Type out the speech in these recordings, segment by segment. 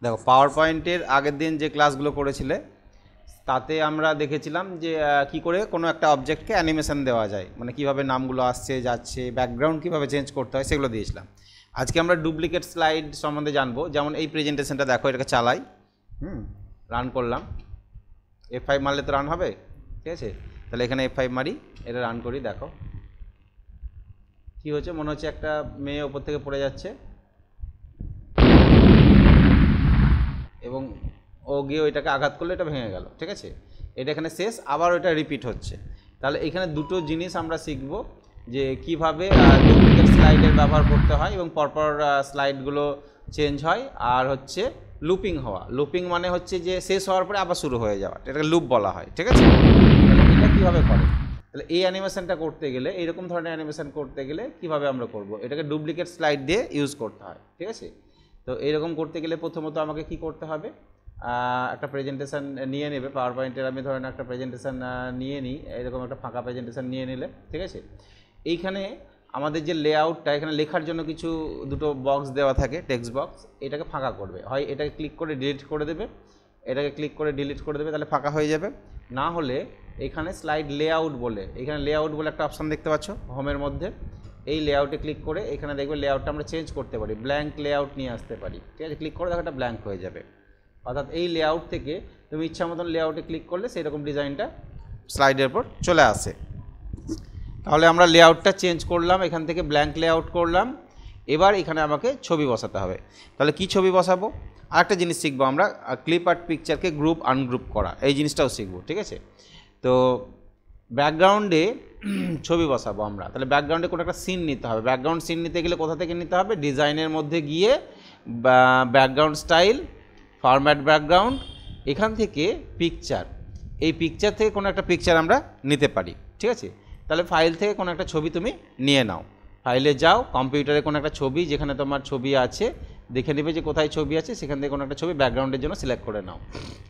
দেখো, পাওয়ার পয়েন্টের আগের দিন যে ক্লাসগুলো করেছিলে তাতে আমরা দেখেছিলাম যে কি করে কোনো একটা অবজেক্টকে অ্যানিমেশন দেওয়া যায়, মানে কিভাবে নামগুলো আসছে যাচ্ছে, ব্যাকগ্রাউন্ড কিভাবে চেঞ্জ করতে হয় সেগুলো দিয়েছিলাম। আজকে আমরা ডুপ্লিকেট স্লাইড সম্বন্ধে জানবো। যেমন এই প্রেজেন্টেশনটা দেখো, এটাকে চালাই, রান করলাম, F5 মারলে তো রান হবে, ঠিক আছে? তাহলে এখানে F5 মারি, এটা রান করি, দেখো কী হচ্ছে। মনে হচ্ছে একটা মেয়ে ওপর থেকে পড়ে যাচ্ছে এবং ও গিয়ে ওইটাকে আঘাত করলে এটা ভেঙে গেল, ঠিক আছে? এটা এখানে শেষ, আবার ওইটা রিপিট হচ্ছে। তাহলে এখানে দুটো জিনিস আমরা শিখব, যে কিভাবে ডুপ্লিকেট স্লাইডের ব্যবহার করতে হয় এবং পরপর স্লাইডগুলো চেঞ্জ হয়, আর হচ্ছে লুপিং হওয়া। লুপিং মানে হচ্ছে যে শেষ হওয়ার পরে আবার শুরু হয়ে যাওয়া, এটাকে লুপ বলা হয়, ঠিক আছে? তাহলে এটা কীভাবে করে, তাহলে এই অ্যানিমেশনটা করতে গেলে, এইরকম ধরনের অ্যানিমেশন করতে গেলে কীভাবে আমরা করব, এটাকে ডুপ্লিকেট স্লাইড দিয়ে ইউজ করতে হয়, ঠিক আছে? তো এইরকম করতে গেলে প্রথমত আমাকে কি করতে হবে, একটা প্রেজেন্টেশন নিয়ে নেবে। পাওয়ার পয়েন্টের আমি ধরেন একটা প্রেজেন্টেশন নিয়ে নিই, এরকম একটা ফাঁকা প্রেজেন্টেশন নিয়ে নিলে, ঠিক আছে? এইখানে আমাদের যে লেআউটটা, এখানে লেখার জন্য কিছু দুটো বক্স দেওয়া থাকে, টেক্সট বক্স, এটাকে ফাঁকা করবে। হয় এটাকে ক্লিক করে ডিলিট করে দেবে, এটাকে ক্লিক করে ডিলিট করে দেবে, তাহলে ফাঁকা হয়ে যাবে। না হলে এখানে স্লাইড লেআউট বলে, এখানে লেআউট বলে একটা অপশান দেখতে পাচ্ছ হোমের মধ্যে, এই লেআউটে ক্লিক করে এখানে দেখবে লেআউটটা আমরা চেঞ্জ করতে পারি, ব্ল্যাঙ্ক লেআউট নিয়ে আসতে পারি, ঠিক আছে? ক্লিক করে দেখো একটা ব্ল্যাঙ্ক হয়ে যাবে। অর্থাৎ এই লেআউট থেকে তুমি ইচ্ছা মতন লেআউটে ক্লিক করলে সেই রকম ডিজাইনটা স্লাইডের পর চলে আসে। তাহলে আমরা লেআউটটা চেঞ্জ করলাম, এখান থেকে ব্ল্যাঙ্ক লেআউট করলাম। এবার এখানে আমাকে ছবি বসাতে হবে। তাহলে কি ছবি বসাবো? আরেকটা জিনিস শিখবো আমরা, ক্লিপ আর্ট পিকচারকে গ্রুপ আনগ্রুপ করা, এই জিনিসটাও শিখবো, ঠিক আছে? তো ব্যাকগ্রাউন্ডে ছবি বসাবো আমরা, তাহলে ব্যাকগ্রাউন্ডে কোনো একটা সিন নিতে হবে। ব্যাকগ্রাউন্ড সিন নিতে গেলে কোথা থেকে নিতে হবে? ডিজাইনের মধ্যে গিয়ে ব্যাকগ্রাউন্ড স্টাইল, ফরম্যাট ব্যাকগ্রাউন্ড, এখান থেকে পিকচার, এই পিকচার থেকে কোনো একটা পিকচার আমরা নিতে পারি, ঠিক আছে? তাহলে ফাইল থেকে কোনো একটা ছবি তুমি নিয়ে নাও, ফাইলে যাও, কম্পিউটারে কোনো একটা ছবি যেখানে তোমার ছবি আছে দেখে নেবে যে কোথায় ছবি আছে, সেখান থেকে কোনো একটা ছবি ব্যাকগ্রাউন্ডের জন্য সিলেক্ট করে নাও।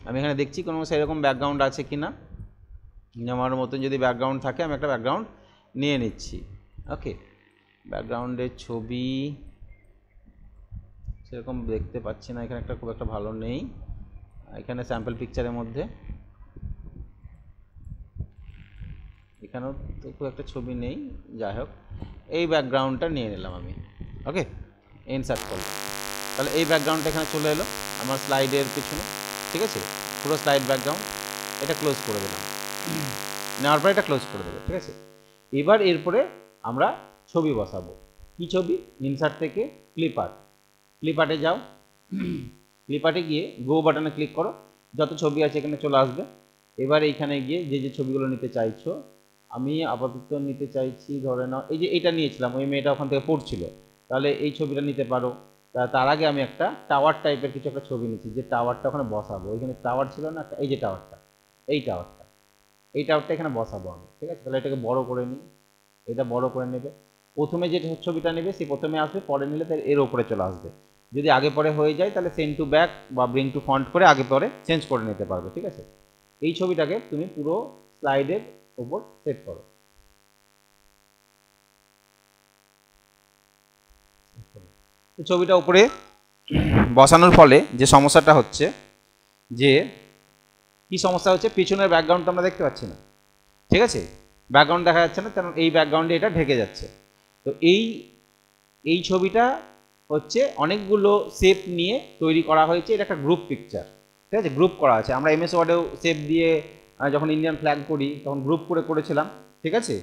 আমি এখানে দেখছি কোনো সেরকম ব্যাকগ্রাউন্ড আছে কি না, আমার মতন যদি ব্যাকগ্রাউন্ড থাকে আমি একটা ব্যাকগ্রাউন্ড নিয়ে নিচ্ছি। ওকে, ব্যাকগ্রাউন্ডের ছবি সেরকম দেখতে পাচ্ছি না, এখানে একটা খুব একটা ভালো নেই, এখানে স্যাম্পল পিকচারের মধ্যে এখানেও তো খুব একটা ছবি নেই। যাই হোক, এই ব্যাকগ্রাউন্ডটা নিয়ে নিলাম আমি। ওকে, ইনসার্ট করলাম, তাহলে এই ব্যাকগ্রাউন্ডটা এখানে চলে এলো আমার স্লাইডের পিছনে, ঠিক আছে? পুরো স্লাইড ব্যাকগ্রাউন্ড, এটা ক্লোজ করে দিলাম, নেওয়ার পরে এটা ক্লোজ করে দেবে, ঠিক আছে? এবার এরপরে আমরা ছবি বসাবো। কি ছবি? ইনসার্ট থেকে ক্লিপ আর্ট, ক্লিপ আর্টে যাও, ক্লিপ আর্টে গিয়ে গো বাটনে ক্লিক করো, যত ছবি আছে এখানে চলে আসবে। এবার এইখানে গিয়ে যে যে ছবিগুলো নিতে চাইছো, আমি আপাতত নিতে চাইছি, ধরে নাও এই যে এটা নিয়েছিলাম, ওই মেয়েটা ওখান থেকে পড়ছিল, তাহলে এই ছবিটা নিতে পারো। তার আগে আমি একটা টাওয়ার টাইপের কিছু একটা ছবি নিচ্ছি, যে টাওয়ারটা ওখানে বসাবো। ওইখানে টাওয়ার ছিল না, এই যে টাওয়ারটা, এই টাওয়ারটা, এই টাওয়ারটা এখানে বসাবো আমি, ঠিক আছে? তাহলে এটাকে বড় করে নিই, এটা বড় করে নেবে। প্রথমে যে ছবিটা নেবে সে প্রথমে আসবে, পরে নিলে তার এর ওপরে চলে আসবে। যদি আগে পরে হয়ে যায় তাহলে সেন্ড টু ব্যাক বা ব্রিং টু ফ্রন্ট করে আগে পরে চেঞ্জ করে নিতে পারবে, ঠিক আছে? এই ছবিটাকে তুমি পুরো স্লাইডের উপর সেট করো। ছবিটা উপরে বসানোর ফলে যে সমস্যাটা হচ্ছে, যে কি সমস্যা হচ্ছে, পিছনের ব্যাকগ্রাউন্ডটা আমরা দেখতে পাচ্ছি না, ঠিক আছে? ব্যাকগ্রাউন্ড দেখা যাচ্ছে না, কারণ এই ব্যাকগ্রাউন্ডে এটা ঢেকে যাচ্ছে। তো এই ছবিটা হচ্ছে অনেকগুলো শেপ নিয়ে তৈরি করা হয়েছে, এটা একটা গ্রুপ পিকচার, ঠিক আছে? গ্রুপ করা আছে, আমরা এমএস ওয়ার্ডেও শেপ দিয়ে যখন ইন্ডিয়ান ফ্ল্যাগ করি তখন গ্রুপ করে করেছিলাম, ঠিক আছে?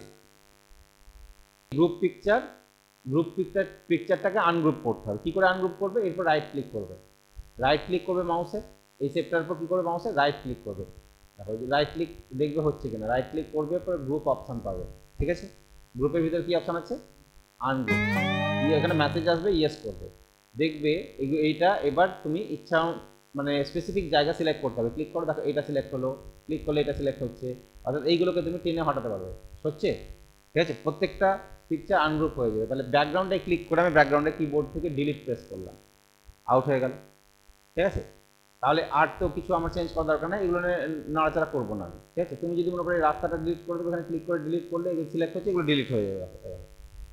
পিকচারটাকে আনগ্রুপ করতে হবে। কী করে আনগ্রুপ করবে? এরপর রাইট ক্লিক করবে মাউসে, এই শেপটার উপর কী করবে, মাউসে রাইট ক্লিক করবে। দেখো রাইট ক্লিক দেখবে হচ্ছে কিনা, রাইট ক্লিক করবে, পরে গ্রুপ অপশান পাবে, ঠিক আছে? গ্রুপের ভিতরে কী অপশান আছে? আনগ্রুপ। এখানে মেসেজ আসবে, ইয়েস করবে, দেখবে এইটা। এবার তুমি ইচ্ছা মানে স্পেসিফিক জায়গা সিলেক্ট করতে হবে, ক্লিক করো, দেখো এটা সিলেক্ট হলো, ক্লিক করলে এটা সিলেক্ট হচ্ছে, অর্থাৎ এইগুলোকে তুমি টেনে হটাতে পারবে, হচ্ছে, ঠিক আছে? প্রত্যেকটা পিকচার আনগ্রুপ হয়ে যাবে। তাহলে ব্যাকগ্রাউন্ডে ক্লিক করে আমি ব্যাকগ্রাউন্ডে কিবোর্ড থেকে ডিলিট প্রেস করলাম, আউট হয়ে গেল, ঠিক আছে? তাহলে আর তো কিছু আমার চেঞ্জ করার দরকার নেই, এগুলো নাড়াচাড়া করবো না আমি, ঠিক আছে? তুমি যদি মনে করো রাস্তাটা ডিলিট করে দেবে, এখানে ক্লিক করে ডিলিট করলে এগুলো সিলেক্ট হচ্ছে, এগুলো ডিলিট হয়ে যাবে,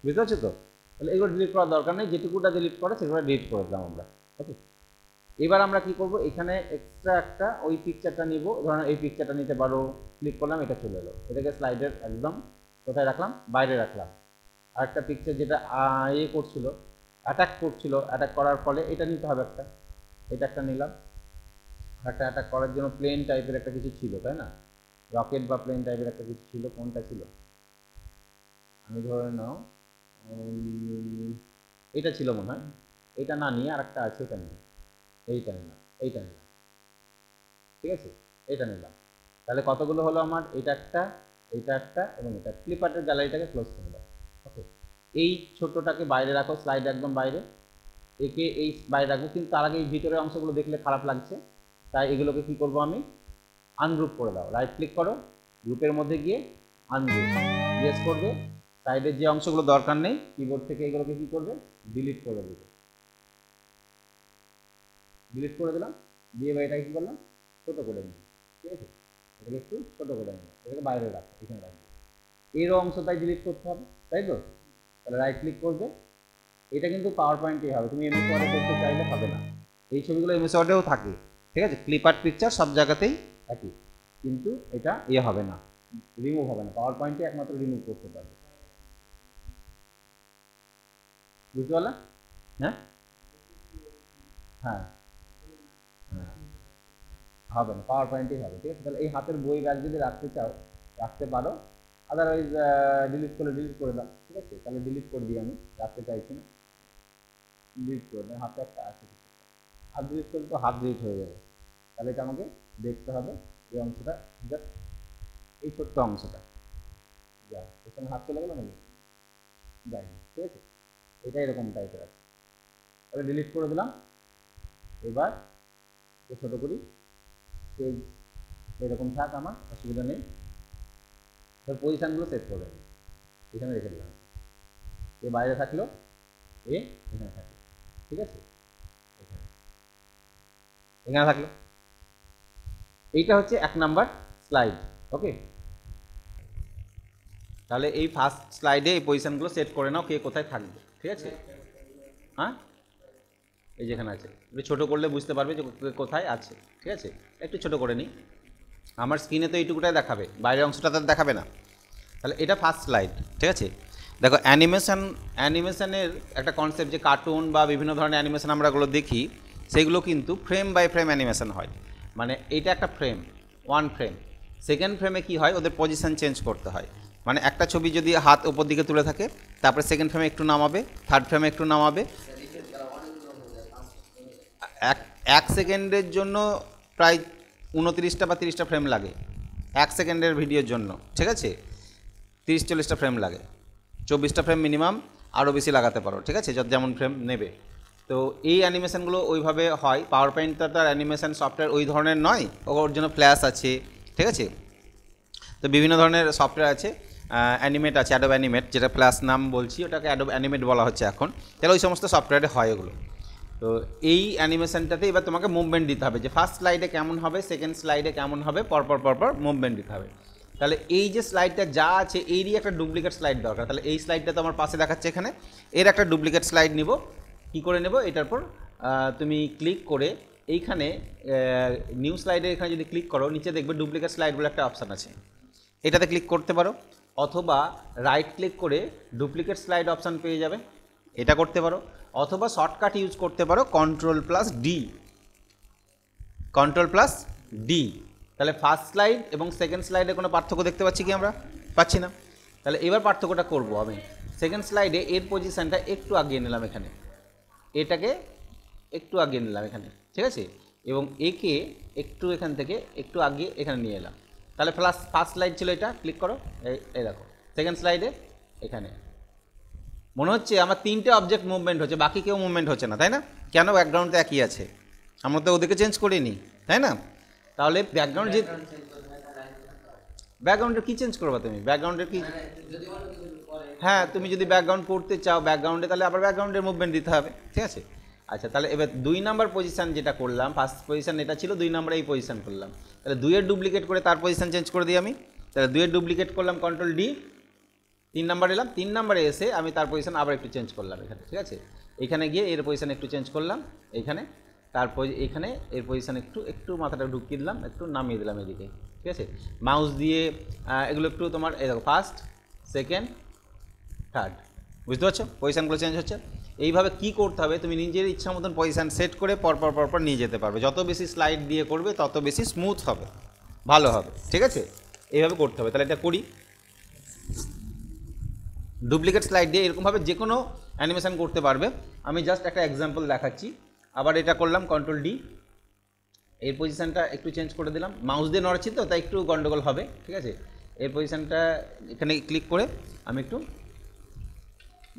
বুঝতে পারছো তো? তাহলে এগুলো ডিলিট করার দরকার নেই, যেটুকুটা ডিলিট করে সেগুলো ডিলিট করে দিলাম আমরা, ওকে? এবার আমরা কি করব, এখানে এক্সট্রা একটা ওই পিকচারটা নিব, ধরুন এই পিকচারটা নিতে পারো, ক্লিক করলাম, এটা চলে এলো, এটাকে স্লাইডের একদম কোথায় রাখলাম, বাইরে রাখলাম। আরেকটা পিকচার যেটা করছিল, অ্যাটাক করছিল, অ্যাটাক করার ফলে এটা নিতে হবে একটা, এটা একটা নিলাম। একটা অ্যাটাক করার জন্য প্লেন টাইপের একটা কিছু ছিল, তাই না, রকেট বা প্লেন টাইপের একটা কিছু ছিল, কোনটা ছিল, আমি ধরে নাও এটা ছিল মনে হয়, এটা না নিয়ে আর একটা আছে, এটা নিয়ে এইটা নিলাম, এইটা নিলাম, ঠিক আছে, এইটা নিলাম। তাহলে কতগুলো হলো আমার, এটা একটা, এইটা একটা, এবং এটা। ফ্লিপকার্টের গ্যালারিটাকে ক্লোজ করে দাও। ওকে, এই ছোটটাকে বাইরে রাখো, স্লাইড একদম বাইরে, একে এই বাইরে রাখবো, কিন্তু তার আগে এই ভিতরের অংশগুলো দেখলে খারাপ লাগছে, তাই এগুলোকে কি করব আমি, আনগ্রুপ করে দাও। রাইট ক্লিক করো, গ্রুপের মধ্যে গিয়ে আনগ্রুপ, ইয়েস করবে। সাইডের যে অংশগুলো দরকার নেই, কিবোর্ড থেকে এগুলোকে কি করবে, ডিলিট করে দেবে। ডিলিট করে দিলাম, দিয়ে এটাকে কি করলাম, ছোট করে নিই, ঠিক আছে, এটাকে একটু ছোট করে নিই, এটাকে বাইরে রাখো, এখানে রাখবো। এর অংশটাই ডিলিট করতে হবে, তাই তো? তাহলে রাইট ক্লিক করবে, এটা কিন্তু পাওয়ার পয়েন্টেই হবে, তুমি এমএস ওয়ার্ডে করতে চাইলে হবে না। এই ছবিগুলো এমএস ওয়ার্ডেও থাকে, ঠিক আছে, ক্লিপ আর্ট পিকচার সব জায়গাতেই একই, কিন্তু এটা হবে না, রিমুভ হবে না, পাওয়ার পয়েন্টে একমাত্র রিমুভ করতে পারবে। বুঝতে পারলাম? হ্যাঁ হ্যাঁ হ্যাঁ, হবে না, পাওয়ার পয়েন্টেই হবে, ঠিক আছে। তাহলে এই হাতের বই ব্যাগ যদি রাখতে চাও, রাখতে পারো, আদারওয়াইজ ডিলিট করে দাও, ঠিক আছে। তাহলে ডিলিট করে দিই, আমি রাখতে চাইছি না, ডিলিট করে দিই, হাতে একটা আছে, হাত ডিলিট করলে তো হাত ডিলিট হয়ে যাবে। তাহলে এটা আমাকে দেখতে হবে, এই অংশটা, জাস্ট এই ছোট্ট অংশটা, যা এখানে হাত চলে গেল নাকি, যায়নি, ঠিক আছে, এটা এরকম টাইপের আছে। তাহলে ডিলিট করে দিলাম। এবার ছোটো করি, পেজ এরকম থাক, আমার অসুবিধা নেই। এবার পজিশানগুলো সেট করে দেবো, এখানে রেখে দিলাম, এ বাইরে থাকলো, এ এখানে থাকলো, ঠিক আছে, এখানে এখানে থাকলো। এইটা হচ্ছে 1 নাম্বার স্লাইড। ওকে, তাহলে এই ফার্স্ট স্লাইডে এই পজিশনগুলো সেট করে নাও, কে কোথায় থাকবে, ঠিক আছে। হ্যাঁ, এই যেখানে আছে, একটু ছোটো করলে বুঝতে পারবে যে কোথায় আছে, ঠিক আছে। একটু ছোটো করে নিই, আমার স্ক্রিনে তো এইটুকুটাই দেখাবে, বাইরের অংশটা তো দেখাবে না। তাহলে এটা ফার্স্ট স্লাইড, ঠিক আছে। দেখো অ্যানিমেশনের একটা কনসেপ্ট, যে কার্টুন বা বিভিন্ন ধরনের অ্যানিমেশন আমরাগুলো দেখি, সেগুলো কিন্তু ফ্রেম বাই ফ্রেম অ্যানিমেশন হয়। মানে এইটা একটা ফ্রেম, ওয়ান ফ্রেম, সেকেন্ড ফ্রেমে কি হয়, ওদের পজিশন চেঞ্জ করতে হয়। মানে একটা ছবি যদি হাত ওপর দিকে তুলে থাকে, তারপরে সেকেন্ড ফ্রেমে একটু নামাবে, থার্ড ফ্রেমে একটু নামাবে। এক সেকেন্ডের জন্য প্রায় 29টা বা 30টা ফ্রেম লাগে 1 সেকেন্ডের ভিডিওর জন্য, ঠিক আছে। 30-40টা ফ্রেম লাগে, 24টা ফ্রেম মিনিমাম, আরও বেশি লাগাতে পারো, ঠিক আছে, যেমন ফ্রেম নেবে। তো এই অ্যানিমেশনগুলো ওইভাবে হয়। পাওয়ার পয়েন্টটা তার অ্যানিমেশন সফটওয়্যার ওই ধরনের নয়, ওর জন্য ফ্ল্যাশ আছে, ঠিক আছে। তো বিভিন্ন ধরনের সফটওয়্যার আছে, অ্যানিমেট আছে, অ্যাডোব অ্যানিমেট, যেটা ফ্ল্যাশ নাম বলছি, ওটাকে অ্যাডোব অ্যানিমেট বলা হচ্ছে এখন। তাহলে ওই সমস্ত সফটওয়্যারে হয় ওগুলো। তো এই অ্যানিমেশনটাতে এবার তোমাকে মুভমেন্ট দিতে হবে, যে ফার্স্ট স্লাইডে কেমন হবে, সেকেন্ড স্লাইডে কেমন হবে, পরপর মুভমেন্ট দিতে হবে। তাহলে এই যে স্লাইডটা যা আছে, এরই একটা ডুপ্লিকেট স্লাইড দরকার। তাহলে এই স্লাইডটা তো আমার পাশে দেখাচ্ছে এখানে, এর একটা ডুপ্লিকেট স্লাইড নিব। কী করে নেব, এটার পর তুমি ক্লিক করে এইখানে নিউ স্লাইডে এখানে যদি ক্লিক করো, নিচে দেখবে ডুপ্লিকেট স্লাইড বলে একটা অপশান আছে, এটাতে ক্লিক করতে পারো, অথবা রাইট ক্লিক করে ডুপ্লিকেট স্লাইড অপশান পেয়ে যাবে, এটা করতে পারো, অথবা শর্টকাট ইউজ করতে পারো Ctrl+D, Ctrl+D। তাহলে ফার্স্ট স্লাইড এবং সেকেন্ড স্লাইডে কোনো পার্থক্য দেখতে পাচ্ছি কি, আমরা পাচ্ছি না। তাহলে এবার পার্থক্যটা করব আমি, সেকেন্ড স্লাইডে এর পজিশানটা একটু আগিয়ে নিলাম এখানে, এটাকে একটু আগিয়ে নিলাম এখানে, ঠিক আছে, এবং একে একটু এখান থেকে একটু আগিয়ে এখানে নিয়ে এলাম। তাহলে ফার্স্ট স্লাইড ছিল এটা, ক্লিক করো, এই দেখো সেকেন্ড স্লাইডে এখানে মনে হচ্ছে আমার 3টে অবজেক্ট মুভমেন্ট হচ্ছে, বাকি কেউ মুভমেন্ট হচ্ছে না, তাই না? কেন? ব্যাকগ্রাউন্ড তো একই আছে, আমরা তো ওদেরকে চেঞ্জ করিনি, তাই না? তাহলে ব্যাকগ্রাউন্ড যে ব্যাকগ্রাউন্ডের কী চেঞ্জ করবা তুমি, ব্যাকগ্রাউন্ডের কি, হ্যাঁ তুমি যদি ব্যাকগ্রাউন্ড করতে চাও ব্যাকগ্রাউন্ডে, তাহলে আবার ব্যাকগ্রাউন্ডের মুভমেন্ট দিতে হবে, ঠিক আছে। আচ্ছা, তাহলে এবার 2 নাম্বার পজিশান যেটা করলাম, ফার্স্ট পজিশান এটা ছিল, 2 নাম্বারে এই পজিশান করলাম, তাহলে 2-এর ডুপ্লিকেট করে তার পজিশান চেঞ্জ করে দিই আমি। তাহলে 2-এর ডুপ্লিকেট করলাম Ctrl+D, 3 নাম্বার এলাম, 3 নাম্বারে এসে আমি তার পজিশন আবার একটু চেঞ্জ করলাম এখানে, ঠিক আছে। এখানে গিয়ে এর পজিশন একটু চেঞ্জ করলাম, এইখানে তারপর এখানে এর পজিশান একটু একটু মাথাটা ঢুকিয়ে দিলাম, একটু নামিয়ে দিলাম এদিকে, ঠিক আছে। মাউস দিয়ে এগুলো একটু তোমার এই দেখো ফার্স্ট, সেকেন্ড, থার্ড, বুঝতে পারছো পজিশানগুলো চেঞ্জ হচ্ছে। এইভাবে কি করতে হবে, তুমি নিজের ইচ্ছা মতন পজিশান সেট করে পরপর নিয়ে যেতে পারবে। যত বেশি স্লাইড দিয়ে করবে তত বেশি স্মুথ হবে, ভালো হবে, ঠিক আছে। এইভাবে করতে হবে। তাহলে এটা করি। ডুপ্লিকেট স্লাইড দিয়ে এরকমভাবে যে কোনো অ্যানিমেশান করতে পারবে। আমি জাস্ট একটা এক্সাম্পল দেখাচ্ছি। আবার এটা করলাম কন্ট্রোল ডি, এর পজিশানটা একটু চেঞ্জ করে দিলাম, মাউস দিয়ে নড়াচ্ছি তো তাই একটু গন্ডগোল হবে, ঠিক আছে। এর পজিশানটা এখানে ক্লিক করে আমি একটু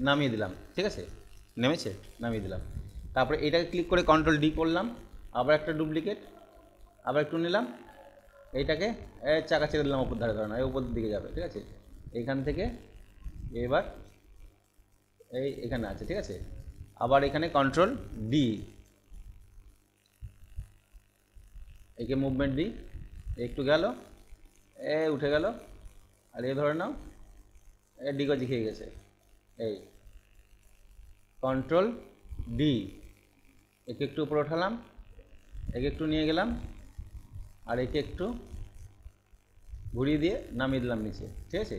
নামিয়ে দিলাম, ঠিক আছে, নেমেছে, নামিয়ে দিলাম। তারপরে এটাকে ক্লিক করে কন্ট্রোল ডি করলাম, আবার একটা ডুপ্লিকেট, আবার একটু নিলাম, এইটাকে চাকা ছেড়ে দিলাম ওপর ধারে ধরে না, এই উপর দিকে যাবে, ঠিক আছে। এইখান থেকে এবার এখানে আছে, ঠিক আছে। আবার এখানে কন্ট্রোল ডি, একে মুভমেন্ট দিই, একটু গেল, উঠে গেল, আর ধরে নাও ডিগজি খেয়ে গেছে। এই কন্ট্রোল ডি, একে একটু উপরে ওঠালাম, একে একটু নিয়ে গেলাম, আর একে একটু ঘুরিয়ে দিয়ে নামিয়ে দিলাম নিচে, ঠিক আছে।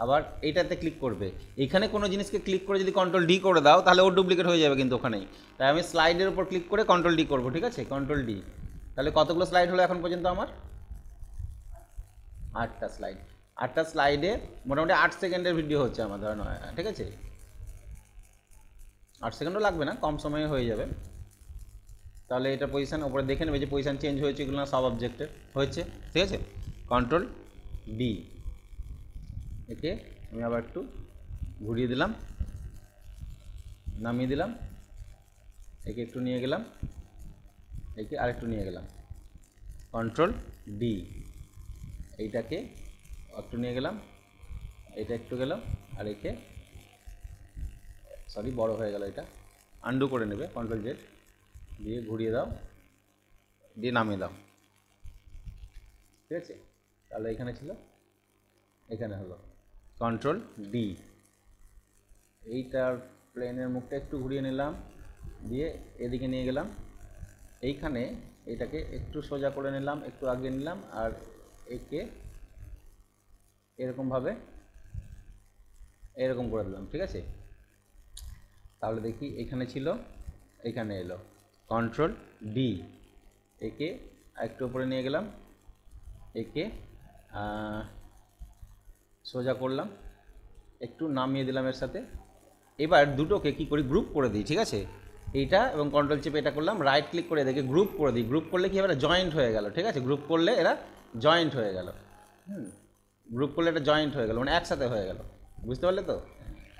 আবার এইটাতে ক্লিক করবে, এখানে কোনো জিনিসকে ক্লিক করে যদি কন্ট্রোল ডি করে দাও তাহলে ওর ডুপ্লিকেট হয়ে যাবে কিন্তু ওখানেই। তাই আমি স্লাইডের উপর ক্লিক করে কন্ট্রোল ডি করবো, ঠিক আছে, কন্ট্রোল ডি। তাহলে কতগুলো স্লাইড হলো এখন পর্যন্ত আমার? 8টা স্লাইড। 8টা স্লাইডে মোটামুটি 8 সেকেন্ডের ভিডিও হচ্ছে আমার ধরানো, ঠিক আছে। 8 সেকেন্ডও লাগবে না, কম সময়ে হয়ে যাবে। তাহলে এটা পজিশান ওপরে দেখে নেবে যে পজিশান চেঞ্জ হয়েছে এগুলো না, সব অবজেক্টের হয়েছে, ঠিক আছে। কন্ট্রোল ডি, একে আমি আবার একটু ঘুরিয়ে দিলাম, নামিয়ে দিলাম, একে একটু নিয়ে গেলাম, একে আরেকটু নিয়ে গেলাম, কন্ট্রোল ডি, এইটাকে একটু নিয়ে গেলাম, এটা একটু গেল, আর একে সরি বড় হয়ে গেল, এটা আন্ডু করে নেবে, কন্ট্রোল জেড দিয়ে ঘুরিয়ে দাও, দিয়ে নামিয়ে দাও, ঠিক আছে। তাহলে এখানে ছিল, এখানে হলো কন্ট্রোল ডি। এইটার প্লেনের মুখটা একটু ঘুরিয়ে নিলাম, দিয়ে এদিকে নিয়ে গেলাম, এইখানে এটাকে একটু সোজা করে নিলাম, একটু আগিয়ে নিলাম, আর একে এরকমভাবে এরকম করে দিলাম, ঠিক আছে। তাহলে দেখি এখানে ছিল, এখানে এলো, কন্ট্রোল ডি, একে একটু উপরে নিয়ে গেলাম, একে সোজা করলাম, একটু নামিয়ে দিলাম এর সাথে। এবার দুটোকে কি করি, গ্রুপ করে দিই, ঠিক আছে। এইটা এবং কন্ট্রোল চেপে এটা করলাম, রাইট ক্লিক করে এদেরকে গ্রুপ করে দিই। গ্রুপ করলে কি হবে, জয়েন্ট হয়ে গেল, ঠিক আছে। গ্রুপ করলে এরা জয়েন্ট হয়ে গেল, গ্রুপ করলে এটা জয়েন্ট হয়ে গেল, মানে একসাথে হয়ে গেল, বুঝতে পারলে তো।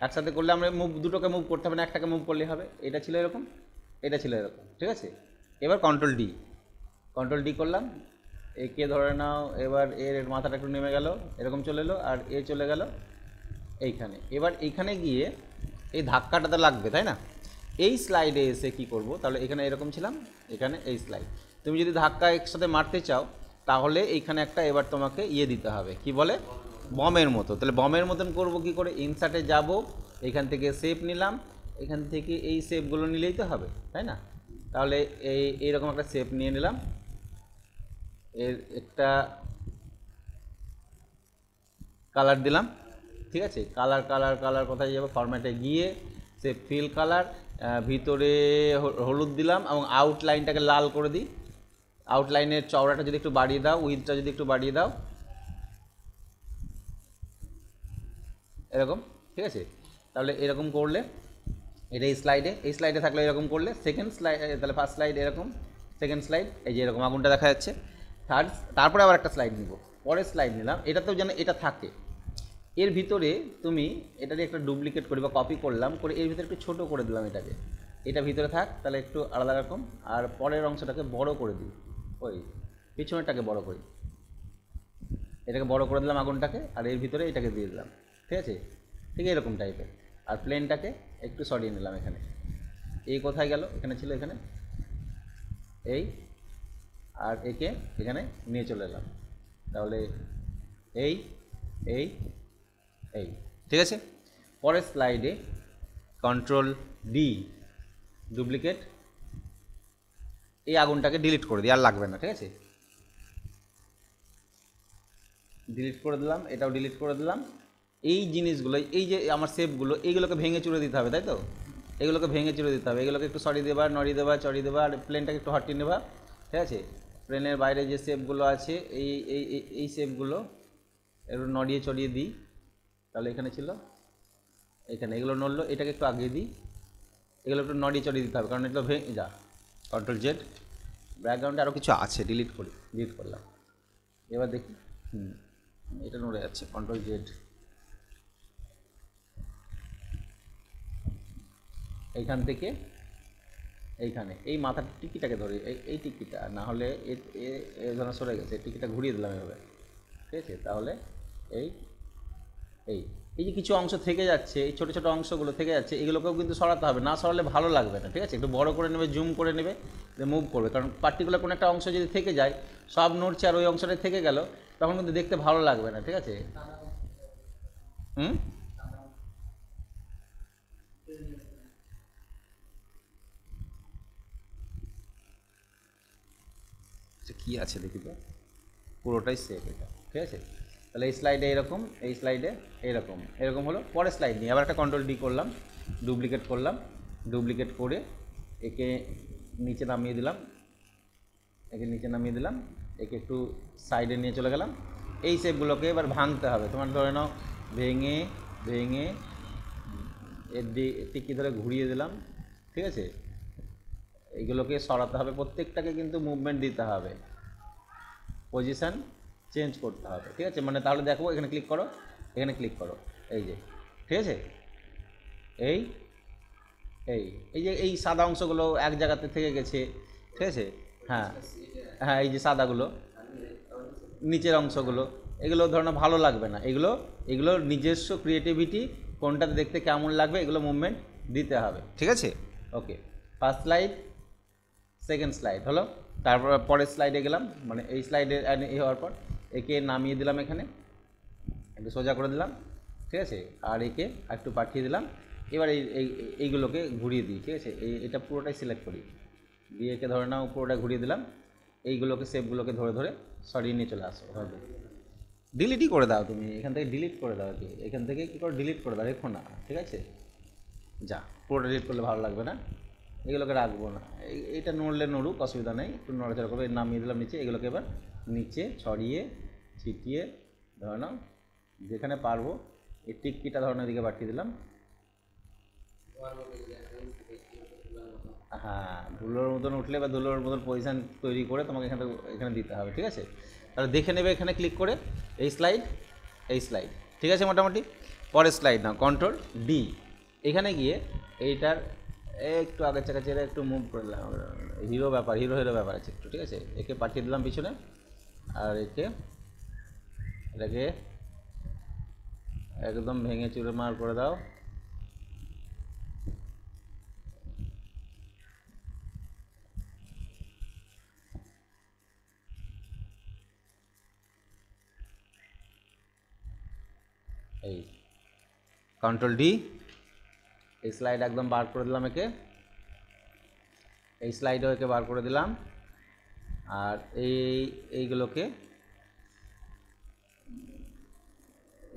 একসাথে করলে আমরা দুটোকে মুভ করতে হবে না, একটাকে মুভ করলেই হবে। এটা ছিল এরকম, এটা ছিল এরকম, ঠিক আছে। এবার কন্ট্রোল ডি, কন্ট্রোল ডি করলাম, একে ধরে নাও, এবার এর মাথাটা একটু নেমে গেল, এরকম চলে এলো, আর এ চলে গেল এইখানে। এবার এইখানে গিয়ে এই ধাক্কাটা তো লাগবে, তাই না। এই স্লাইডে এসে কি করব, তাহলে এখানে এরকম ছিলাম, এখানে এই স্লাইড। তুমি যদি ধাক্কা একসাথে মারতে চাও তাহলে এইখানে একটা এবার তোমাকে দিতে হবে, কি বলে, বমের মতো। তাহলে বমের মতন করব কি করে, ইনসার্টে যাব, এখান থেকে শেপ নিলাম, এখান থেকে এই শেপগুলো নিলেই তো হবে, তাই না। তাহলে এইরকম একটা শেপ নিয়ে নিলাম, এর একটা কালার দিলাম, ঠিক আছে। কালার কালার কালার কোথায় যাবো, ফরম্যাটে গিয়ে সে ফিল কালার, ভিতরে হলুদ দিলাম এবং আউটলাইনটাকে লাল করে দিই। আউটলাইনের চওড়াটা যদি একটু বাড়িয়ে দাও, উইথটা যদি একটু বাড়িয়ে দাও, এরকম, ঠিক আছে। তাহলে এরকম করলে এটা এই স্লাইডে থাকলে এরকম করলে, সেকেন্ড স্লাইড, তাহলে ফার্স্ট স্লাইড এরকম, সেকেন্ড স্লাইড এই যে এরকম আগুনটা দেখা যাচ্ছে, তারপরে আবার একটা স্লাইড নিব, পরের স্লাইড নিলাম, এটাতেও যেন এটা থাকে। এর ভিতরে তুমি এটাকে একটা ডুপ্লিকেট করি বা কপি করলাম, করে এর ভিতরে একটু ছোটো করে দিলাম এটাকে, এটা ভিতরে থাক, তাহলে একটু আলাদা রকম। আর পরের অংশটাকে বড় করে দিই, ওই পিছনেরটাকে বড় করি, এটাকে বড় করে দিলাম আগুনটাকে, আর এর ভিতরে এটাকে দিয়ে দিলাম, ঠিক আছে। ঠিক এরকম টাইপের। আর প্লেনটাকে একটু সরিয়ে নিলাম এখানে, এই কোথায় গেল, এখানে ছিল, এখানে এই, আর একে এখানে নিয়ে চলে এলাম, তাহলে এই এই এই, ঠিক আছে। পরের স্লাইডে কন্ট্রোল ডি, ডুপ্লিকেট, এই আগুনটাকে ডিলিট করে দিই, আর লাগবে না, ঠিক আছে। ডিলিট করে দিলাম, এটাও ডিলিট করে দিলাম। এই জিনিসগুলো, এই যে আমার শেপগুলো, এইগুলোকে ভেঙে চুরে দিতে হবে, তাই তো? এগুলোকে ভেঙে চুরে দিতে হবে, এগুলোকে একটু সরিয়ে দেবা, নড়িয়ে দেবা, চড়িয়ে দেবা, আর প্লেনটাকে একটু হটিয়ে নেবা, ঠিক আছে। প্লেনের বাইরে যে শেপগুলো আছে, এই এই এই শেপগুলো একটু নড়িয়ে চড়িয়ে দিই, তাহলে এখানে ছিল, এখানে এগুলো নড়লো, এটাকে একটু আগিয়ে দিই, এগুলো একটু নড়িয়ে চড়িয়ে দিতে হবে, কারণ এগুলো ভেঙে যা। কন্ট্রোল জেড, ব্যাকগ্রাউন্ডে আরও কিছু আছে, ডিলিট করলাম। এবার দেখি, এটা নড়ে যাচ্ছে, কন্ট্রোল জেড, এইখান থেকে এইখানে এই মাথার টিকিটাকে ধরে, এই টিকিটা, না হলে যেন সরে গেছে, টিকিটা ঘুরিয়ে দিলাম এভাবে, ঠিক আছে। তাহলে এই এই এই যে কিছু অংশ থেকে যাচ্ছে, এই ছোটো ছোটো অংশগুলো থেকে যাচ্ছে, এগুলোকেও কিন্তু সরাতে হবে, না সরালে ভালো লাগবে না, ঠিক আছে। একটু বড় করে নেবে, জুম করে নেবে, মুভ করবে, কারণ পার্টিকুলার কোনো একটা অংশ যদি থেকে যায়, সব নড়ছে আর ওই অংশটা থেকে গেল, তখন কিন্তু দেখতে ভালো লাগবে না, ঠিক আছে। কি আছে দেখি তো, পুরোটাই সেফ এটা, ঠিক আছে। তাহলে এই স্লাইডে এরকম, এই স্লাইডে এরকম হলো। পরের স্লাইড নিয়ে আবার একটা কন্ট্রোল ডি করলাম, ডুপ্লিকেট করলাম, ডুপ্লিকেট করে একে নিচে নামিয়ে দিলাম, একে একটু সাইডে নিয়ে চলে গেলাম। এই শেপগুলোকে এবার ভাঙতে হবে, তোমার ধরে নাও, ভেঙে এর টিকি ধরে ঘুরিয়ে দিলাম, ঠিক আছে। এইগুলোকে সরাতে হবে, প্রত্যেকটাকে কিন্তু মুভমেন্ট দিতে হবে, পজিশান চেঞ্জ করতে হবে, ঠিক আছে। মানে তাহলে দেখো, এখানে ক্লিক করো, এখানে ক্লিক করো, এই যে, ঠিক আছে। এই এই এই যে এই সাদা অংশগুলো এক জায়গাতে থেকে গেছে, ঠিক আছে। হ্যাঁ হ্যাঁ, এই যে সাদাগুলো, নিচের অংশগুলো, এগুলো ধরো ভালো লাগবে না, এগুলো নিজস্ব ক্রিয়েটিভিটি, কোনটাতে দেখতে কেমন লাগবে, এগুলো মুভমেন্ট দিতে হবে, ঠিক আছে। ওকে, ফার্স্ট স্লাইড, সেকেন্ড স্লাইড হলো। তারপর পরের স্লাইডে গেলাম, মানে এই স্লাইডে এই হওয়ার পর একে নামিয়ে দিলাম, এখানে একটু সোজা করে দিলাম, ঠিক আছে। আর একে একটু পাঠিয়ে দিলাম। এবার এইগুলোকে ঘুরিয়ে দিই, ঠিক আছে। এটা পুরোটাই সিলেক্ট করি, দিয়ে একে ধরে নাও পুরোটা ঘুরিয়ে দিলাম। এইগুলোকে শেপগুলোকে ধরে ধরে সরিয়ে নিয়ে চলে আসো, হবে। ডিলিটই করে দাও তুমি, এখান থেকে ডিলিট করে দাও, কি এখান থেকে কী করে ডিলিট করে দাও, রেখো না, ঠিক আছে। যা, পুরোটা ডিলিট করলে ভালো লাগবে না, এগুলোকে রাখবো না। এইটা নড়লে নড়ুক, অসুবিধা নেই, একটু নড়াচড়া করবে। নামিয়ে দিলাম নিচে, এগুলোকে এবার নিচে ছড়িয়ে ছিটিয়ে ধরে নাও, যেখানে পারবো এই টিকিটা ধরনের দিকে পাঠিয়ে দিলাম। হ্যাঁ, ধুলোর মতন উঠলে বা ধুলোর মতন পজিশান তৈরি করে তোমাকে এখানে দিতে হবে, ঠিক আছে। তাহলে দেখে নেবে এখানে ক্লিক করে, এই স্লাইড, ঠিক আছে মোটামুটি। পরের স্লাইড নাও, কন্ট্রোল ডি, এখানে গিয়ে এইটার একটু আগের চাকা চেড়ে একটু মুভ করলাম, হিরো ব্যাপার আছে একটু, ঠিক আছে। একে পাঠিয়ে দিলাম পিছনে, আর এটাকে একদম ভেঙে চুরে মার করে দাও। এই কন্ট্রোল ডি, এই স্লাইড একদম বার করে দিলাম, এই স্লাইডও একে বার করে দিলাম। আর এইগুলোকে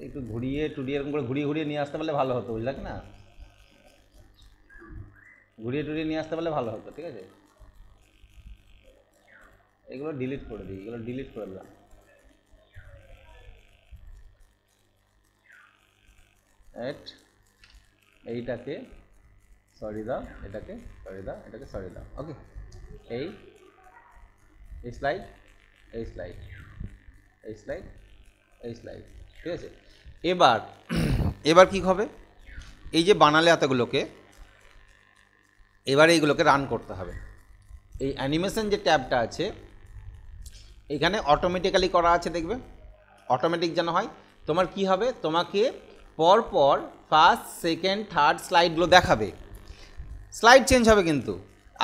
একটু ঘুরিয়ে এরকম করে ঘুরিয়ে নিয়ে আসতে পারলে ভালো হতো, বুঝলে না, ঘুরিয়ে নিয়ে আসতে পারলে ভালো হতো, ঠিক আছে। এগুলো ডিলিট করে দিই, এগুলো ডিলিট করে দিলাম। এইটাকে সরি দাও, এটাকে সরি দাও, এটাকে সরি দাও, ওকে। এই স্লাইড, এই স্লাইড, ঠিক আছে। এবার কি হবে, এই যে বানালে এতগুলোকে, এবারে এইগুলোকে রান করতে হবে। এই অ্যানিমেশন যে ট্যাবটা আছে, এখানে অটোমেটিক্যালি করা আছে, দেখবে অটোমেটিক যেন হয়। তোমার কি হবে, তোমাকে পরপর ফার্স্ট, সেকেন্ড, থার্ড স্লাইডগুলো দেখাবে, স্লাইড চেঞ্জ হবে কিন্তু।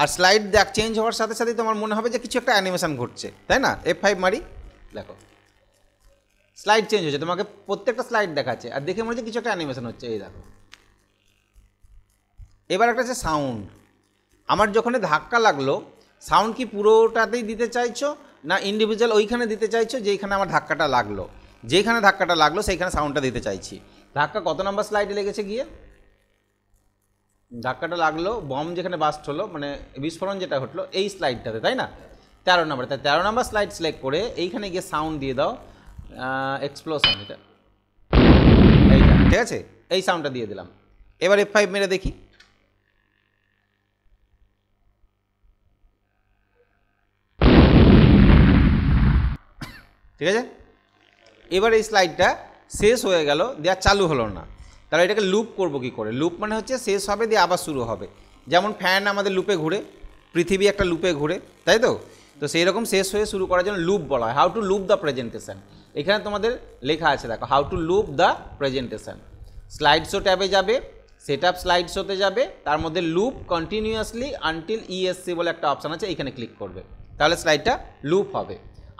আর স্লাইড চেঞ্জ হওয়ার সাথে সাথেই তোমার মনে হবে যে কিছু একটা অ্যানিমেশন ঘটছে, তাই না। F5 মারি, দেখো স্লাইড চেঞ্জ হচ্ছে, তোমাকে প্রত্যেকটা স্লাইড দেখাচ্ছে, আর দেখে মনে হচ্ছে কিছু একটা অ্যানিমেশন হচ্ছে, এই দেখো। এবার একটা আছে সাউন্ড, আমার যখন ধাক্কা লাগলো, সাউন্ড কি পুরোটাতেই দিতে চাইছো না ইন্ডিভিজুয়াল ওইখানে দিতে চাইছো যেইখানে আমার ধাক্কাটা লাগলো, যেইখানে ধাক্কাটা লাগলো সেইখানে সাউন্ডটা দিতে চাইছি। ধাক্কা কত নাম্বার স্লাইডে লেগেছে গিয়ে? ধাক্কাটা লাগলো বম যেখানে বাস্ট হলো, মানে বিস্ফোরণ যেটা ঘটলো এই স্লাইডটাতে, তাই না? 13 নম্বর। তাই 13 নম্বর স্লাইড সিলেক্ট করে এইখানে গিয়ে সাউন্ড দিয়ে দাও, এক্সপ্লোশন, এটা এইটা, ঠিক আছে? এই সাউন্ডটা দিয়ে দিলাম। এবার F5 মেরে দেখি। ঠিক আছে, এবার এই স্লাইডটা শেষ হয়ে গেল, দেওয়া চালু হলো না। তাহলে এটাকে লুপ করব কি করে? লুপ মানে হচ্ছে শেষ হবে দিয়ে আবার শুরু হবে। যেমন ফ্যান আমাদের লুপে ঘুরে, পৃথিবী একটা লুপে ঘুরে, তাই তো? তো সেই রকম শেষ হয়ে শুরু করার জন্য লুপ বলা হয়। How to loop the presentation, এখানে তোমাদের লেখা আছে দেখো, how to loop the presentation. Slide show ট্যাবে যাবে, সেট আপ স্লাইড শোতে যাবে, তার মধ্যে লুপ কন্টিনিউয়াসলি আনটিল ইএসসি বলে একটা অপশান আছে, এখানে ক্লিক করবে, তাহলে স্লাইডটা লুপ হবে।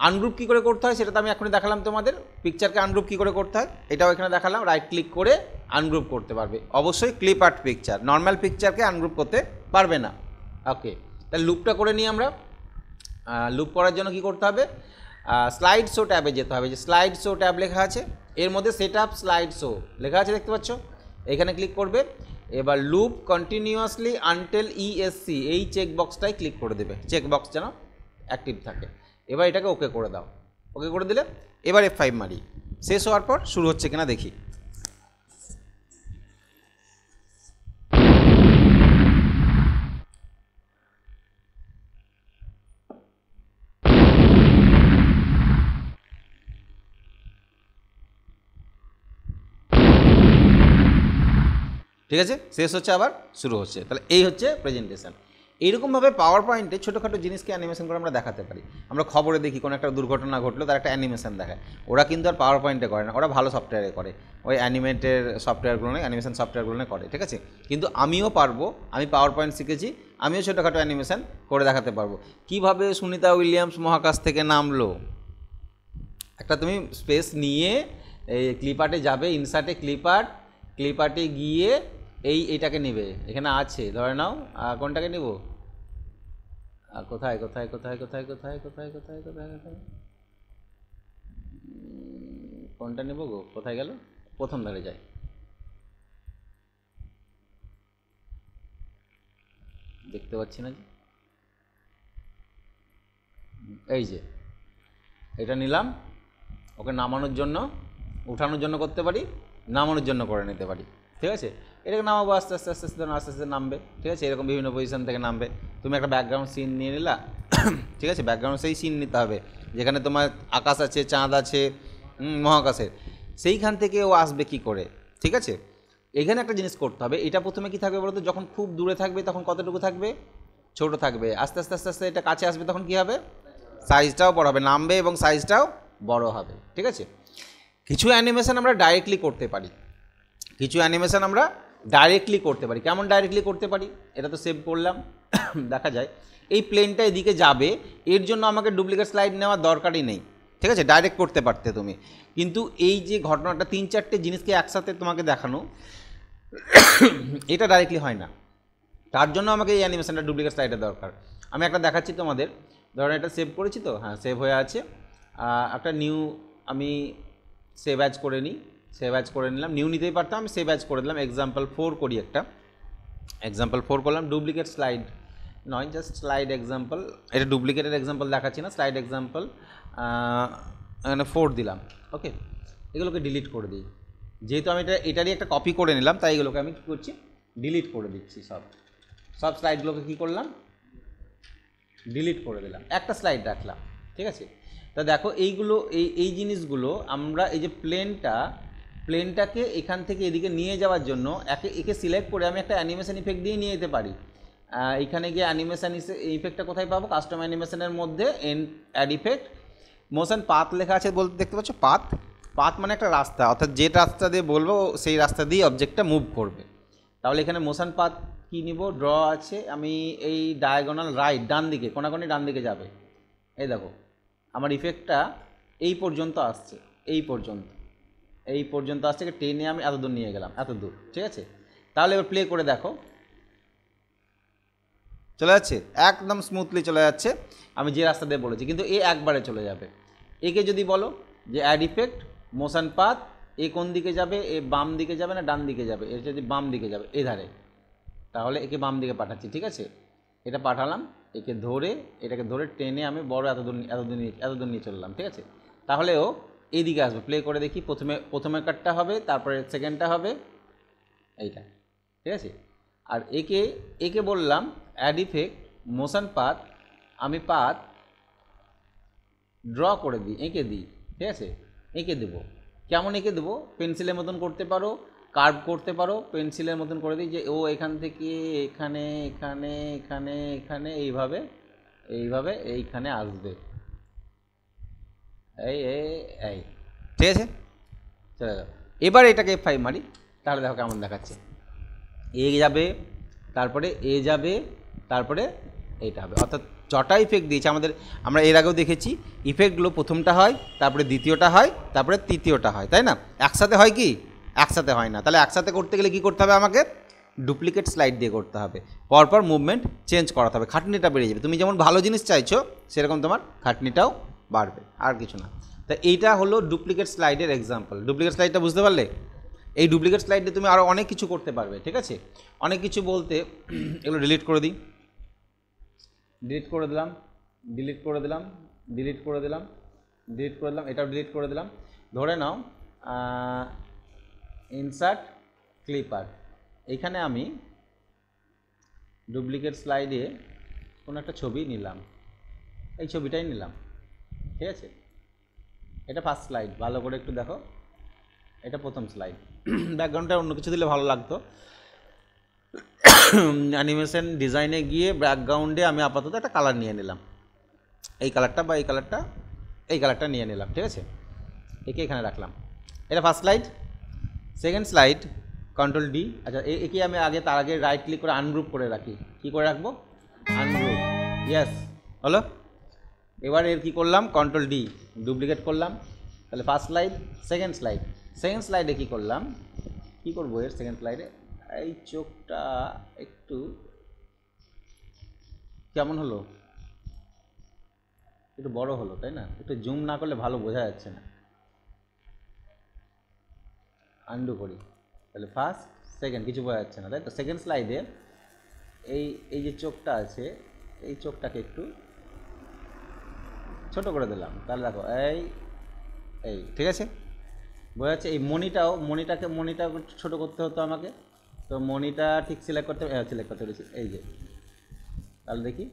আনগ্রুপ কী করে করতে হয় সেটা তো আমি এখনই দেখালাম তোমাদের। পিকচারকে আনগ্রুপ কী করে করতে হয় এটাও এখানে দেখালাম। রাইট ক্লিক করে আনগ্রুপ করতে পারবে, অবশ্যই ক্লিপ আর্ট পিকচার, নর্মাল পিকচারকে আনগ্রুপ করতে পারবে না। ওকে, তাহলে লুপটা করে নিই আমরা। লুপ করার জন্য কি করতে হবে? স্লাইড শো ট্যাবে যেতে হবে, যে স্লাইড শো ট্যাব লেখা আছে, এর মধ্যে সেট আপ স্লাইড শো লেখা আছে, দেখতে পাচ্ছ? এখানে ক্লিক করবে। এবার লুপ কন্টিনিউয়াসলি আনটিল ইএসসি এই চেকবক্সটাই ক্লিক করে দেবে, চেকবক্স যেন অ্যাক্টিভ থাকে। এবার এটাকে ওকে করে দাও, ওকে করে দিলে এবার F5 মারি। শেষ হওয়ার পর শুরু হচ্ছে কিনা দেখি। ঠিক আছে, শেষ হচ্ছে আবার শুরু হচ্ছে। তাহলে এই হচ্ছে প্রেজেন্টেশন। এইরকমভাবে পাওয়ার পয়েন্টে ছোটোখাটো জিনিসকে অ্যানিমেশন করে আমরা দেখাতে পারি। আমরা খবরে দেখি কোনো একটা দুর্ঘটনা ঘটলো, তার একটা অ্যানিমেশন দেখায়। ওরা কিন্তু আর পাওয়ার পয়েন্টে করে না, ওরা ভালো সফটওয়্যারে করে, ওই অ্যানিমেটের সফটওয়্যারগুলো নয়, অ্যানিমেশন সফটওয়্যারগুলো করে। ঠিক আছে, কিন্তু আমিও পারবো, আমি পাওয়ার পয়েন্ট শিখেছি, আমিও ছোটোখাটো অ্যানিমেশন করে দেখাতে পারবো। কীভাবে সুনিতা উইলিয়ামস মহাকাশ থেকে নামলো, একটা তুমি স্পেস নিয়ে এই ক্লিপার্টে যাবে, ইনসার্টে ক্লিপার্টে গিয়ে এইটাকে নেবে, এখানে আছে ধরে নাও, কোনটাকে নেব? কোথায় কোথায় কোথায় কোথায় কোথায় কোথায় কোথায় কোথায় কোথায় কোনটা নেব গো? কোথায় গেল? প্রথম ধারে যাই, দেখতে পাচ্ছি না যে, এই যে এটা নিলাম, ওকে নামানোর জন্য, উঠানোর জন্য করতে পারি, নামানোর জন্য করে নিতে পারি। ঠিক আছে, এটাকে নামাবো আস্তে আস্তে আস্তে আস্তে আস্তে আস্তে নামবে। ঠিক আছে, এরকম বিভিন্ন পজিশন থেকে নামবে। তুমি একটা ব্যাকগ্রাউন্ড সিন নিয়ে নিলা, ঠিক আছে, ব্যাকগ্রাউন্ড সেই সিন নিতে হবে যেখানে তোমার আকাশ আছে, চাঁদ আছে, মহাকাশের, সেইখান থেকে ও আসবে কি করে। ঠিক আছে, এখানে একটা জিনিস করতে হবে। এটা প্রথমে কি থাকবে বলতো, যখন খুব দূরে থাকবে তখন কতটুকু থাকবে? ছোট থাকবে। আস্তে আস্তে আস্তে আস্তে এটা কাছে আসবে, তখন কি হবে? সাইজটাও বড় হবে, নামবে এবং সাইজটাও বড় হবে। ঠিক আছে, কিছু অ্যানিমেশন আমরা ডাইরেক্টলি করতে পারি, কেমন ডাইরেক্টলি করতে পারি? এটা তো সেভ করলাম, দেখা যায় এই প্লেনটা এদিকে যাবে, এর জন্য আমাকে ডুপ্লিকেট স্লাইড নেওয়ার দরকারই নেই। ঠিক আছে, ডাইরেক্ট করতে পারতে তুমি, কিন্তু এই যে ঘটনাটা 3-4টে জিনিসকে একসাথে তোমাকে দেখানো, এটা ডাইরেক্টলি হয় না। তার জন্য আমাকে এই অ্যানিমেশনটা ডুপ্লিকেট স্লাইডের দরকার। আমি একটা দেখাচ্ছি তোমাদের, ধরুন এটা সেভ করেছি তো, হ্যাঁ সেভ হয়ে আছে। একটা নিউ আমি সেভ অ্যাজ করে নিলাম, নিউ নিতেই পারতাম, আমি সেভ অ্যাজ করে দিলাম। example4 করি, একটা example4 করলাম, ডুপ্লিকেট স্লাইড নয়, জাস্ট স্লাইড এক্সাম্পল, এটা ডুপ্লিকেটের এক্সাম্পল দেখাচ্ছি না, স্লাইড এক্সাম্পল এখানে 4 দিলাম। ওকে, এগুলোকে ডিলিট করে দিই, যেহেতু আমি এটারই একটা কপি করে নিলাম, তাই এগুলোকে আমি কী করছি, ডিলিট করে দিচ্ছি। সব স্লাইডগুলোকে কী করলাম, ডিলিট করে দিলাম, একটা স্লাইড রাখলাম। ঠিক আছে, তা দেখো এইগুলো এই জিনিসগুলো আমরা এই যে প্লেনটাকে এখান থেকে এদিকে নিয়ে যাওয়ার জন্য একে সিলেক্ট করে আমি একটা অ্যানিমেশন ইফেক্ট দিয়ে নিয়ে যেতে পারি। এইখানে গিয়ে অ্যানিমেশন ইফেক্টটা কোথায় পাবো? কাস্টম অ্যানিমেশনের মধ্যে অ্যাড ইফেক্ট, মোশন পাথ লেখা আছে বলতে, দেখতে পাচ্ছ? পাথ মানে একটা রাস্তা, অর্থাৎ যে রাস্তা দিয়ে বলবো সেই রাস্তা দিয়ে অবজেক্টটা মুভ করবে। তাহলে এখানে মোশন পাথ কি নিব? ড্র আছে, আমি এই ডায়াগোনাল রাইট, ডান দিকে, কোনাকোনি ডান দিকে যাবে। এই দেখো আমার ইফেক্টটা এই পর্যন্ত আসছে, এই পর্যন্ত আসছে, টেনে আমি এত দূর নিয়ে গেলাম, এত দূর। ঠিক আছে, তাহলে এবার প্লে করে দেখো, চলে যাচ্ছে, একদম স্মুথলি চলে যাচ্ছে আমি যে রাস্তা দিয়ে বলেছি, কিন্তু এ একবারে চলে যাবে। একে যদি বলো যে অ্যাড ইফেক্ট মোশন পাথ, এ কোন দিকে যাবে, এ বাম দিকে যাবে না ডান দিকে যাবে, এ যদি বাম দিকে যাবে এ ধারে, তাহলে একে বাম দিকে পাঠাচ্ছি, ঠিক আছে। এটা পাঠালাম, একে ধরে এটাকে ধরে টেনে আমি বড় এতদূর নিয়ে চললাম, ঠিক আছে। তাহলে ও এইদিকে আসবে, প্লে করে দেখি, প্রথমে কাটটা হবে, তারপরে সেকেন্ডটা হবে এইটা, ঠিক আছে। আর একে বললাম অ্যাড ইফেক্ট মোশন পাথ, আমি পাথ ড্র করে দিই, এঁকে দিই, ঠিক আছে। এঁকে দেবো, কেমন এঁকে দেবো, পেন্সিলের মতন করতে পারো, কার্ভ করতে পারো, পেন্সিলের মতন করে দিই যে ও এখান থেকে এখানে এখানে এখানে এখানে এইভাবে এইভাবে এইখানে আসবে, এই এই এই, ঠিক আছে। চলে গেল। এবার এটাকে F5 মারি, তাহলে দেখো কেমন দেখাচ্ছে। এ যাবে, তারপরে এ যাবে, তারপরে এইটা হবে। অর্থাৎ যটা ইফেক্ট দিয়েছে আমরা এর আগেও দেখেছি, ইফেক্টগুলো প্রথমটা হয়, তারপরে দ্বিতীয়টা হয়, তারপরে তৃতীয়টা হয়, তাই না? একসাথে হয় কি? একসাথে হয় না। তাহলে একসাথে করতে গেলে কী করতে হবে আমাকে? ডুপ্লিকেট স্লাইড দিয়ে করতে হবে, পরপর মুভমেন্ট চেঞ্জ করাতে হবে, খাটনিটা বেড়ে যাবে। তুমি যেমন ভালো জিনিস চাইছো সেরকম তোমার খাটনিটাও বাড়বে, আর কিছু না। তা এইটা হলো ডুপ্লিকেট স্লাইডের এক্সাম্পল। ডুপ্লিকেট স্লাইডটা বুঝতে পারলে? এই ডুপ্লিকেট স্লাইডে তুমি আরও অনেক কিছু করতে পারবে, ঠিক আছে। অনেক কিছু বলতে এগুলো ডিলিট করে দিই, ডিলিট করে দিলাম, ডিলিট করে দিলাম, ডিলিট করে দিলাম, ডিলিট করে দিলাম, এটাও ডিলিট করে দিলাম। ধরে নাও ইনসার্ট ক্লিপার, এইখানে আমি ডুপ্লিকেট স্লাইডে কোনো একটা ছবি নিলাম, এই ছবিটাই নিলাম, ঠিক আছে। এটা ফার্স্ট স্লাইড, ভালো করে একটু দেখো, এটা প্রথম স্লাইড। ব্যাকগ্রাউন্ডটা অন্য কিছু দিলে ভালো লাগতো। অ্যানিমেশন ডিজাইনে গিয়ে ব্যাকগ্রাউন্ডে আমি আপাতত একটা কালার নিয়ে নিলাম, এই কালারটা বা এই কালারটা নিয়ে নিলাম, ঠিক আছে। একে এখানে রাখলাম, এটা first slide. Second slide control D, আচ্ছা একে আমি তার আগে রাইট ক্লিক করে আনগ্রুপ করে রাখি। কী করে রাখবো? আনগ্রুপ, ইয়েস হলো। এবার এর কী করলাম? কন্ট্রোল ডি, ডুপ্লিকেট করলাম। তাহলে ফার্স্ট স্লাইড, সেকেন্ড স্লাইডে কী করলাম, কী করবো এর সেকেন্ড স্লাইডে? এই চোখটা একটু কেমন হলো, একটু বড় হলো, তাই না? একটু জুম না করলে ভালো বোঝা যাচ্ছে না। আন্ডু করি, তাহলে ফার্স্ট সেকেন্ড কিছু বোঝা যাচ্ছে না, তাই তো। সেকেন্ড স্লাইডে এই যে চোখটা আছে, এই চোখটাকে একটু ছোট করে দিলাম, তাহলে দেখো এই ঠিক আছে, বোঝা যাচ্ছে। এই মনিটা ছোটো করতে হতো আমাকে, তো মনিটা ঠিক সিলেক্ট করতে পেরেছি, এই যে। তাহলে দেখি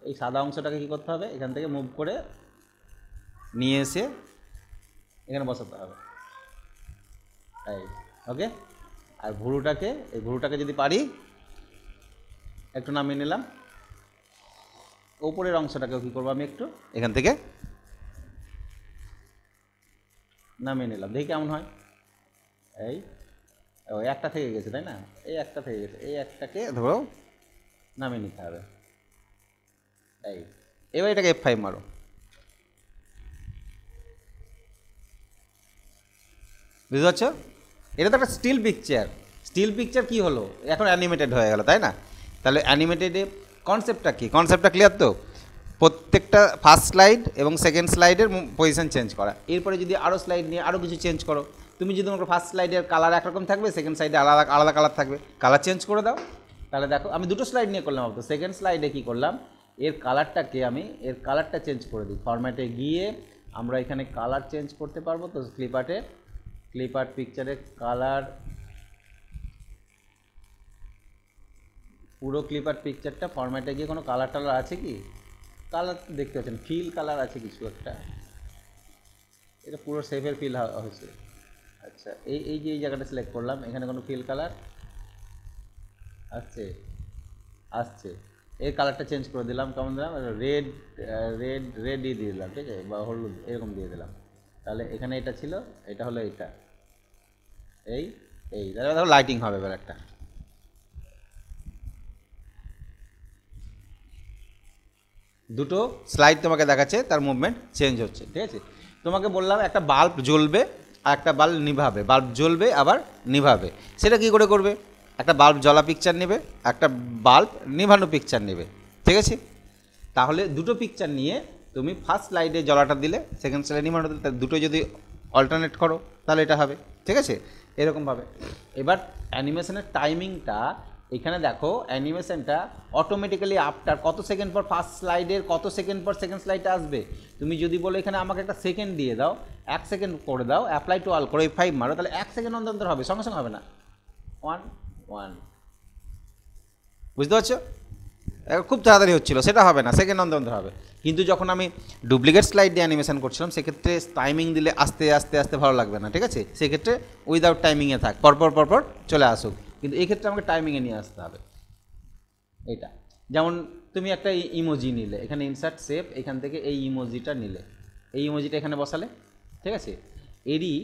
এই সাদা অংশটাকে কী করতে হবে? এখান থেকে মুভ করে নিয়ে এসে এখানে বসাতে হবে, ওকে। আর ভুরুটাকে যদি পারি একটু নামিয়ে নিলাম, ওপরের অংশটাকেও কী করবো আমি একটু এখান থেকে নামিয়ে নিলাম, দেখি কেমন হয়। একটা থেকে গেছে, তাই না? এই একটা থেকে গেছে, এই একটাকে ধরো নামিয়ে নিতে হবে। এবার এটাকে F5 মারো, বুঝতে পারছো? এটা তো একটা স্টিল পিকচার কী হলো? এখন অ্যানিমেটেড হয়ে গেল, তাই না? তাহলে অ্যানিমেটেডে কনসেপ্টটা কী? কনসেপ্টটা ক্লিয়ার তো? প্রত্যেকটা ফার্স্ট স্লাইড এবং সেকেন্ড স্লাইডের পজিশন চেঞ্জ করা। এরপরে যদি আরও স্লাইড নিয়ে আরও কিছু চেঞ্জ করো, তুমি যদি তোমার ফার্স্ট স্লাইডের কালার একরকম থাকবে, সেকেন্ড স্লাইডে আলাদা কালার থাকবে, কালার চেঞ্জ করে দাও। তাহলে দেখো আমি দুটো স্লাইড নিয়ে করলাম। তো সেকেন্ড স্লাইডে কী করলাম, এর কালারটা চেঞ্জ করে দিই। ফরম্যাটে গিয়ে আমরা এখানে কালার চেঞ্জ করতে পারবো। তো ক্লিপআর্ট পিকচারের কালার, পুরো ক্লিপআর্ট পিকচারটা ফরম্যাটে গিয়ে কোনো কালার টালার আছে কি? কালার দেখতে পাচ্ছেন, ফিল কালার আছে কিছু একটা, এটা পুরো সেভের ফিল হয়েছে। আচ্ছা এই যে এই জায়গাটা সিলেক্ট করলাম, এখানে কোনো ফিল কালার আসছে, এর কালারটা চেঞ্জ করে দিলাম। কেমন দিলাম? রেড দিয়ে দিলাম, ঠিক আছে, বা হলুদ এরকম দিয়ে দিলাম। তাহলে এখানে এটা ছিল, এটা হলো এটা, তাহলে দেখো লাইটিং হবে এবার একটা। দুটো স্লাইড তোমাকে দেখাচ্ছে, তার মুভমেন্ট চেঞ্জ হচ্ছে, ঠিক আছে। তোমাকে বললাম একটা বাল্ব জ্বলবে আর একটা বাল্ব নিভাবে, বাল্ব জ্বলবে আবার নিভাবে, সেটা কী করে করবে? একটা বাল্ব জ্বলা পিকচার নেবে, একটা বাল্ব নিভানো পিকচার নেবে, ঠিক আছে? তাহলে দুটো পিকচার নিয়ে তুমি ফার্স্ট স্লাইডে জ্বলাটা দিলে, সেকেন্ড স্লাইডে নিভানো দিলে, দুটো যদি অল্টারনেট করো তাহলে এটা হবে, ঠিক আছে? এরকমভাবে। এবার অ্যানিমেশনের টাইমিংটা এখানে দেখো, অ্যানিমেশনটা অটোমেটিক্যালি আফটার কত সেকেন্ড পর ফার্স্ট স্লাইডের কত সেকেন্ড পর সেকেন্ড স্লাইডটা আসবে। তুমি যদি বলো এখানে আমাকে একটা সেকেন্ড দিয়ে দাও, 1 সেকেন্ড করে দাও, অ্যাপ্লাই টু অল করে 5 মারো, তাহলে 1 সেকেন্ড অন্তর হবে, সঙ্গে সঙ্গে হবে না। 1 1, বুঝতে পারছো? খুব তাড়াতাড়ি হচ্ছিলো, সেটা হবে না, সেকেন্ড অন্তর হবে। কিন্তু যখন আমি ডুপ্লিকেট স্লাইড দিয়ে অ্যানিমেশন করছিলাম, সেক্ষেত্রে টাইমিং দিলে আস্তে আস্তে আস্তে ভালো লাগবে না, ঠিক আছে? সেক্ষেত্রে উইদাউট টাইমিংয়ে থাক, পরপর পরপর চলে আসুক। কিন্তু এই ক্ষেত্রে আমাকে টাইমিংয়ে নিয়ে আসতে হবে। এটা যেমন তুমি একটা ইমোজি নিলে, এখানে ইনসার্ট সেভ, এখান থেকে এই ইমোজিটা নিলে, এই ইমোজিটা এখানে বসালে, ঠিক আছে? এরই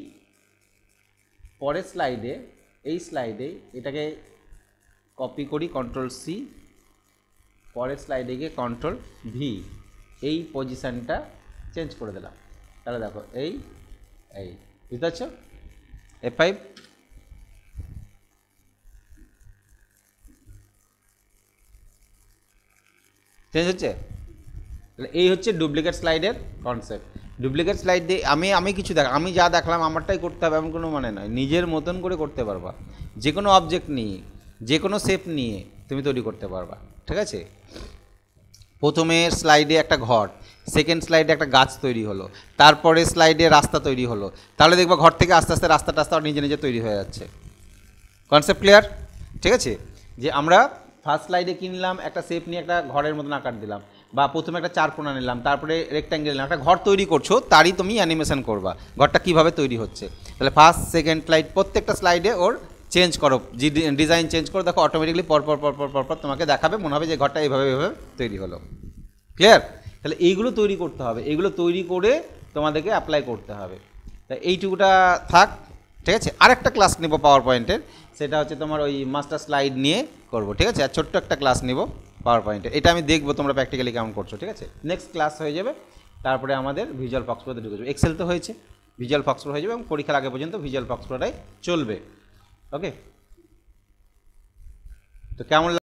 পরের স্লাইডে, এই স্লাইডে এটাকে কপি করি, কন্ট্রোল-C, পরের স্লাইডে গিয়ে কন্ট্রোল-V, এই পজিশানটা চেঞ্জ করে দিলাম। তাহলে দেখো এই বুঝতে পারছো? F5 চেঞ্জ হচ্ছে। এই হচ্ছে ডুপ্লিকেট স্লাইডের কনসেপ্ট। ডুপ্লিকেট স্লাইড দিয়ে আমি কিছু আমি যা দেখলাম আমারটাই করতে হবে এমন কোনো মানে নয়, নিজের মতন করে করতে পারবা। যে কোনো অবজেক্ট নিয়ে, যে কোনো শেপ নিয়ে তুমি তৈরি করতে পারবা, ঠিক আছে? প্রথমে স্লাইডে একটা ঘর, সেকেন্ড স্লাইডে একটা গাছ তৈরি হলো, তারপরে স্লাইডে রাস্তা তৈরি হলো, তাহলে দেখবা ঘর থেকে আস্তে আস্তে রাস্তা নিজে নিজে তৈরি হয়ে যাচ্ছে। Concept clear? ঠিক আছে? যে আমরা ফার্স্ট স্লাইডে কিনলাম, একটা শেপ নিয়ে একটা ঘরের মতন আকার দিলাম, বা প্রথমে একটা চারকোনা নিলাম, তারপরে রেক্ট্যাঙ্গেল নিলাম, একটা ঘর তৈরি করছো, তারই তুমি অ্যানিমেশন করবা, ঘরটা কীভাবে তৈরি হচ্ছে। তাহলে ফার্স্ট সেকেন্ড স্লাইড প্রত্যেকটা স্লাইডে ওর চেঞ্জ করো, যে ডিজাইন চেঞ্জ করো, দেখো অটোমেটিকলি পরপর তোমাকে দেখাবে, মনে হবে যে ঘরটা এইভাবে তৈরি হলো। ক্লিয়ার? তাহলে এইগুলো তৈরি করতে হবে, এইগুলো তৈরি করে তোমাদেরকে অ্যাপ্লাই করতে হবে। তা এইটুকুটা থাক, ঠিক আছে? আরেকটা ক্লাস নেব পাওয়ার পয়েন্টের, সেটা হচ্ছে তোমার ওই মাস্টার স্লাইড নিয়ে করবো, ঠিক আছে? আর ছোট্ট একটা ক্লাস নেব পাওয়ার পয়েন্টের, এটা আমি দেখবো তোমরা প্র্যাকটিক্যালি কেমন করছো, ঠিক আছে? নেক্সট ক্লাস হয়ে যাবে, তারপরে আমাদের ভিজুয়াল ফক্স প্রোতে ঢুকে যাবে। এক্সেল তো হয়েছে, ভিজুয়াল ফক্স প্রো হয়ে যাবে, এবং পরীক্ষার আগে পর্যন্ত ভিজুয়াল ফক্স প্রোটাই চলবে। ওকে? তো কেমন